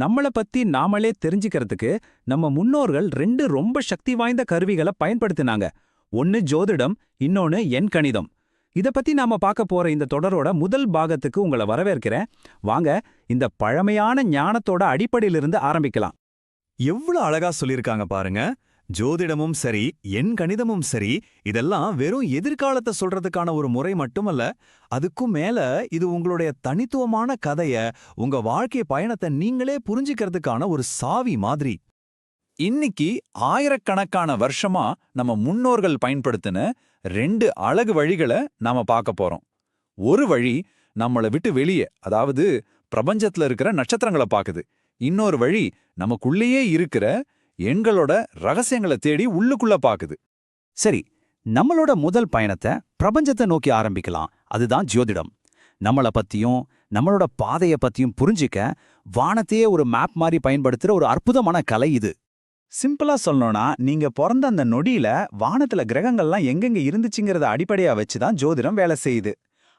நம்மள பத்தி நாமளே தெரிஞ்சுக்கிறதுக்கு நம்ம முன்னோர்கள் ரெண்டு ரொம்ப சக்தி வாய்ந்த கருவிகளை பயன்படுத்தினாங்க. ஒன்னு ஜோதிடம், இன்னொன்னு எண்கணிதம். இத பத்தி நாம பார்க்க போற இந்த தொடரோட முதல் பாகத்துக்கு உங்களை வரவேற்கிறேன். வாங்க, இந்த பழமையான ஞானத்தோட அடிப்படையிலிருந்து ஆரம்பிக்கலாம். எவ்வளவு அழகா சொல்லிருக்காங்க பாருங்க. ஜோதிடமும் சரி, எண்கணிதமும் சரி, இதெல்லாம் வெறும் எதிர்காலத்தை சொல்றதுக்கான ஒரு முறை மட்டுமல்ல, அதுக்கும் மேல இது உங்களுடைய தனித்துவமான கதைய, உங்க வாழ்க்கை பயணத்தை நீங்களே புரிஞ்சுக்கிறதுக்கான ஒரு சாவி மாதிரி. இன்னைக்கு ஆயிரக்கணக்கான வருஷமா நம்ம முன்னோர்கள் பயன்படுத்தின ரெண்டு அழகு வழிகளை நாம பார்க்க போறோம். ஒரு வழி நம்மளை விட்டு வெளியே, அதாவது பிரபஞ்சத்துல இருக்கிற நட்சத்திரங்களை பாக்குது. இன்னொரு வழி நமக்குள்ளேயே இருக்கிற எண்களோட ரகசியங்களை தேடி உள்ளுக்குள்ள பாக்குது. சரி, நம்மளோட முதல் பயணத்தை பிரபஞ்சத்தை நோக்கி ஆரம்பிக்கலாம். அதுதான் ஜோதிடம். நம்மள பத்தியும் நம்மளோட பாதையை பத்தியும் புரிஞ்சிக்க வானத்தையே ஒரு மேப் மாதிரி பயன்படுத்துற ஒரு அற்புதமான கலை இது. சிம்பிளா சொல்லணும்னா, நீங்க பிறந்த அந்த நொடியில வானத்துல கிரகங்கள்லாம் எங்கெங்க இருந்துச்சுங்கிறத அடிப்படையா வச்சுதான் ஜோதிடம் வேலை செய்யுது.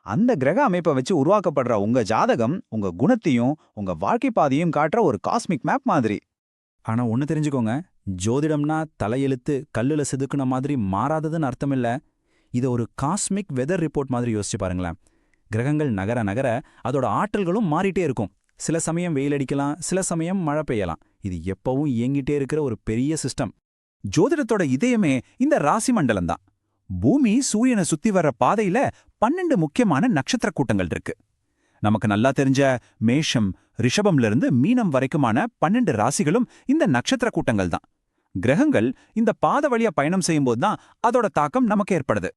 அந்த கிரக அமைப்பை வச்சு உருவாக்கப்படுற உங்க ஜாதகம் உங்க குணத்தையும் உங்க வாழ்க்கை பாதையும் காட்டுற ஒரு காஸ்மிக் மேப் மாதிரி. ஆனா ஒன்னு தெரிஞ்சுக்கோங்க, ஜோதிடம்னா தலையெழுத்து கல்லுல செதுக்குன மாதிரி மாறாததுன்னு அர்த்தமில்ல. இதை ஒரு காஸ்மிக் வெதர் ரிப்போர்ட் மாதிரி யோசிச்சு பாருங்களேன். கிரகங்கள் நகர நகர அதோட ஆற்றல்களும் மாறிட்டே இருக்கும். சில சமயம் வெயில் அடிக்கலாம், சில சமயம் மழை பெய்யலாம். இது எப்பவும் இயங்கிட்டே இருக்கிற ஒரு பெரிய சிஸ்டம். ஜோதிடத்தோட இதயமே இந்த ராசி மண்டலம் தான். பூமி சூரியனை சுத்தி வர்ற பாதையில 12 முக்கியமான நட்சத்திர கூட்டங்கள் இருக்கு. நமக்கு நல்லா தெரிஞ்ச மேஷம், ரிஷபம்ல இருந்து மீனம் வரைக்குமான 12 ராசிகளும் இந்த நட்சத்திர கூட்டங்கள் தான். கிரகங்கள் இந்த பாத வழியா பயணம் செய்யும்போது தான் அதோட தாக்கம் நமக்கு ஏற்படுது.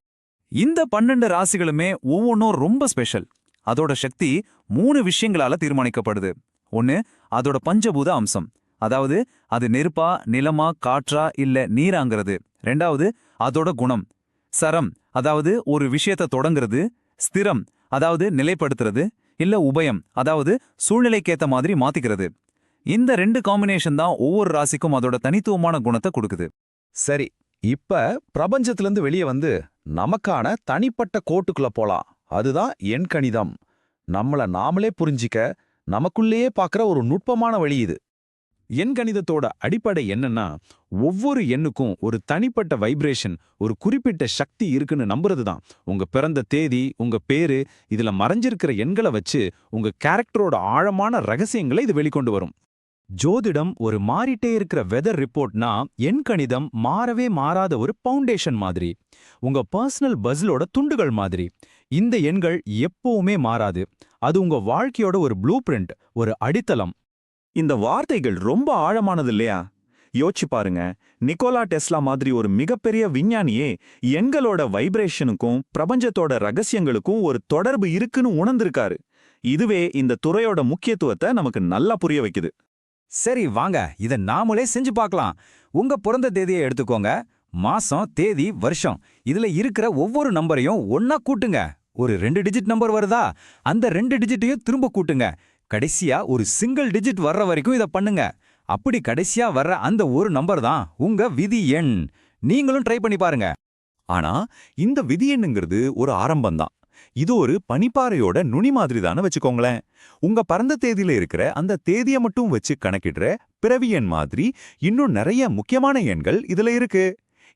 இந்த 12 ராசிகளுமே ஒவ்வொன்றும் ரொம்ப ஸ்பெஷல். அதோட சக்தி 3 விஷயங்களால தீர்மானிக்கப்படுது. ஒன்னு, அதோட பஞ்சபூத அம்சம், அதாவது அது நெருப்பா, நிலமா, காற்றா இல்ல நீராங்கிறது. ரெண்டாவது, அதோட குணம், சரம், அதாவது ஒரு விஷயத்தை தொடங்குறது, ஸ்திரம், அதாவது நிலைப்படுத்துறது, இல்ல உபயம், அதாவது சூழ்நிலைக்கேத்த மாதிரி மாத்திக்கிறது. இந்த 2 காம்பினேஷன் தான் ஒவ்வொரு ராசிக்கும் அதோட தனித்துவமான குணத்தை கொடுக்குது. சரி, இப்ப பிரபஞ்சத்திலிருந்து வெளியே வந்து நமக்கான தனிப்பட்ட கோட்டுக்குள்ள போலாம். அதுதான் எண்கணிதம். நம்மள நாமளே புரிஞ்சிக்க நமக்குள்ளேயே பார்க்குற ஒரு நுட்பமான வழி இது. எண்கணிதத்தோட அடிப்படை என்னன்னா, ஒவ்வொரு எண்ணுக்கும் ஒரு தனிப்பட்ட வைப்ரேஷன், ஒரு குறிப்பிட்ட சக்தி இருக்குன்னு நம்புறது தான். உங்க பிறந்த தேதி, உங்க பேரு, இதுல மறைஞ்சிருக்கிற எண்களை வச்சு உங்க கேரக்டரோட ஆழமான ரகசியங்களை இது வெளிக்கொண்டு வரும். ஜோதிடம் ஒரு மாறிட்டே இருக்கிற வெதர் ரிப்போர்ட்னா, எண்கணிதம் மாறவே மாறாத ஒரு பவுண்டேஷன் மாதிரி, உங்க பர்சனல் பஸ்லோட துண்டுகள் மாதிரி. இந்த எண்கள் எப்பவுமே மாறாது. அது உங்க வாழ்க்கையோட ஒரு ப்ளூ பிரிண்ட், ஒரு அடித்தளம். இந்த வார்த்தைகள் ரொம்ப ஆழமானது இல்லையா? யோசிச்சு பாருங்க. நிக்கோலா டெஸ்லா மாதிரி ஒரு மிகப்பெரிய விஞ்ஞானியே எண்களோட வைப்ரேஷனுக்கும் பிரபஞ்சத்தோட ரகசியங்களுக்கும் ஒரு தொடர்பு இருக்குன்னு உணர்ந்திருக்காரு. இதுவே இந்த துறையோட முக்கியத்துவத்தை நமக்கு நல்லா புரிய வைக்குது. சரி, வாங்க இதை நாமளே செஞ்சு பார்க்கலாம். உங்க பிறந்த தேதியை எடுத்துக்கோங்க. மாசம், தேதி, வருஷம், இதுல இருக்கிற ஒவ்வொரு நம்பரையும் ஒன்னா கூட்டுங்க. ஒரு 2 டிஜிட் நம்பர் வருதா? அந்த 2 டிஜிட்டையும் திரும்ப கூட்டுங்க. கடைசியா ஒரு சிங்கிள் டிஜிட் வர்ற வரைக்கும் இதை பண்ணுங்க. அப்படி கடைசியா வர்ற அந்த ஒரு நம்பர் தான் உங்க விதி எண். நீங்களும் ட்ரை பண்ணி பாருங்க. ஆனா இந்த விதி எண்ணுங்கிறது ஒரு ஆரம்பம்தான். இது ஒரு பனிப்பாறையோட நுனி மாதிரி தானே வச்சுக்கோங்களேன். உங்க பிறந்த தேதியில இருக்கிற அந்த தேதியை மட்டும் வச்சு கணக்கிடுற பிறவி எண் மாதிரி இன்னும் நிறைய முக்கியமான எண்கள் இதுல இருக்கு.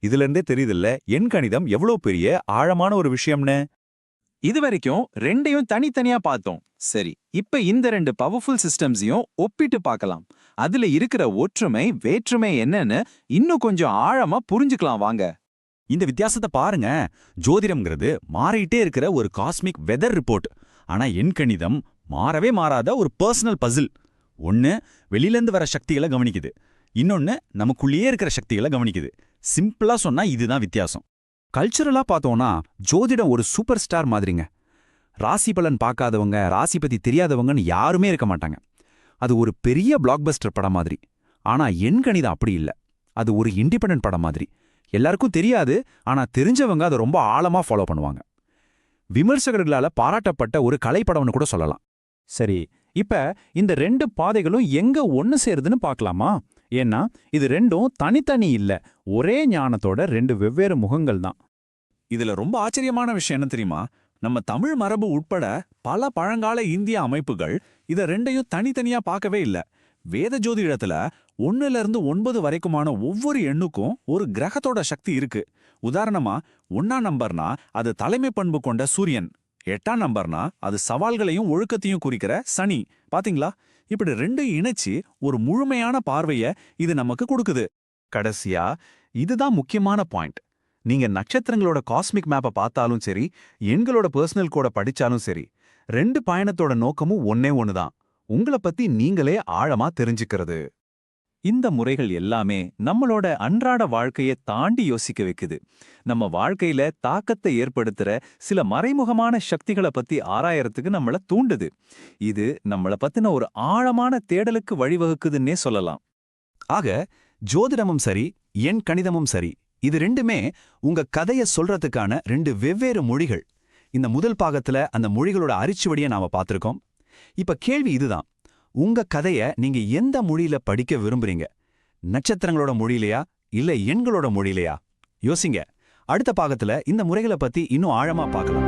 இதுல இருந்தே தெரியுதுல்ல எண் கணிதம் எவ்வளவு பெரிய ஆழமான ஒரு விஷயம்னு. இதுவரைக்கும் ரெண்டையும் தனித்தனியா பார்த்தோம். சரி, இப்ப இந்த 2 பவர்ஃபுல் சிஸ்டம்ஸையும் ஒப்பிட்டு பார்க்கலாம். அதுல இருக்கிற ஒற்றுமை, வேற்றுமை என்னன்னு இன்னும் கொஞ்சம் ஆழமா புரிஞ்சுக்கலாம் வாங்க. இந்த வித்தியாசத்தை பாருங்க. ஜோதிடம்ங்கிறது மாறிட்டே இருக்கிற ஒரு காஸ்மிக் வெதர் ரிப்போர்ட். ஆனா எண்கணிதம் மாறவே மாறாத ஒரு பர்சனல் பசில். ஒன்னு வெளியிலேருந்து வர சக்திகளை கவனிக்குது, இன்னொன்னு நமக்குள்ளேயே இருக்கிற சக்திகளை கவனிக்குது. சிம்பிளா சொன்னா இதுதான் வித்தியாசம். கல்ச்சரலா பார்த்தோம்னா ஜோதிடம் ஒரு சூப்பர் ஸ்டார் மாதிரிங்க. ராசி பலன் பார்க்காதவங்க, ராசி பத்தி தெரியாதவங்கன்னு யாருமே இருக்க மாட்டாங்க. அது ஒரு பெரிய பிளாக்பஸ்டர் படம் மாதிரி. ஆனா எண்கணிதம் அப்படி இல்ல. அது ஒரு இண்டிபெண்டன்ட் படம் மாதிரி. எல்லாருக்கும் தெரியாது, ஆனா தெரிஞ்சவங்க அதை ரொம்ப ஆழமா ஃபாலோ பண்ணுவாங்க. விமர்சகர்களால பாராட்டப்பட்ட ஒரு கலைப்படம்னு கூட சொல்லலாம். சரி, இப்ப இந்த 2 பாதைகளும் எங்க ஒன்னு சேருதுன்னு பார்க்கலாமா? ஏன்னா இது ரெண்டும் தனித்தனி இல்ல, ஒரே ஞானத்தோட 2 வெவ்வேறு முகங்கள் தான். இதுல ரொம்ப ஆச்சரியமான விஷயம் என்ன தெரியுமா? நம்ம தமிழ் மரபு உட்பட பல பழங்கால இந்திய அமைப்புகள் இத ரெண்டையும் தனித்தனியா பார்க்கவே இல்ல. வேத ஜோதிடத்துல 1ல இருந்து 9 வரைக்குமான ஒவ்வொரு எண்ணுக்கும் ஒரு கிரகத்தோட சக்தி இருக்கு. உதாரணமா 1ஆம் நம்பர்னா அது தலைமை பண்பு கொண்ட சூரியன், 8ஆம் நம்பர்னா அது சவால்களையும் ஒழுக்கத்தையும் குறிக்கிற சனி. பாத்தீங்களா, இப்படி ரெண்டும் இணைச்சு ஒரு முழுமையான பார்வைய இது நமக்கு கொடுக்குது. கடைசியா இதுதான் முக்கியமான பாயிண்ட். நீங்க நட்சத்திரங்களோட காஸ்மிக் மேப்பை பார்த்தாலும் சரி, எண்களோட பர்சனல் கோட படிச்சாலும் சரி, 2 பயணத்தோட நோக்கமும் ஒன்னே ஒண்ணுதான், உங்களை பத்தி நீங்களே ஆழமா தெரிஞ்சுக்கிறது. இந்த முறைகள் எல்லாமே நம்மளோட அன்றாட வாழ்க்கையை தாண்டி யோசிக்க வைக்குது. நம்ம வாழ்க்கையில தாக்கத்தை ஏற்படுத்துற சில மறைமுகமான சக்திகளை பத்தி ஆராயறதுக்கு நம்மள தூண்டுது. இது நம்மள பத்தின ஒரு ஆழமான தேடலுக்கு வழிவகுக்குதுன்னே சொல்லலாம். ஆக ஜோதிடமும் சரி, எண் கணிதமும் சரி, இது ரெண்டுமே உங்க கதைய சொல்றதுக்கான 2 வெவ்வேறு மொழிகள். இந்த முதல் பாகத்துல அந்த மொழிகளோட அரிச்சுவடியை நாம பார்த்திருக்கோம். இப்ப கேள்வி இதுதான், உங்க கதைய நீங்க எந்த மொழியில படிக்க விரும்புறீங்க? நட்சத்திரங்களோட மொழியிலையா, இல்ல எண்களோட மொழியிலையா? யோசிங்க. அடுத்த பாகத்துல இந்த முறைகளை பத்தி இன்னும் ஆழமா பார்க்கலாம்.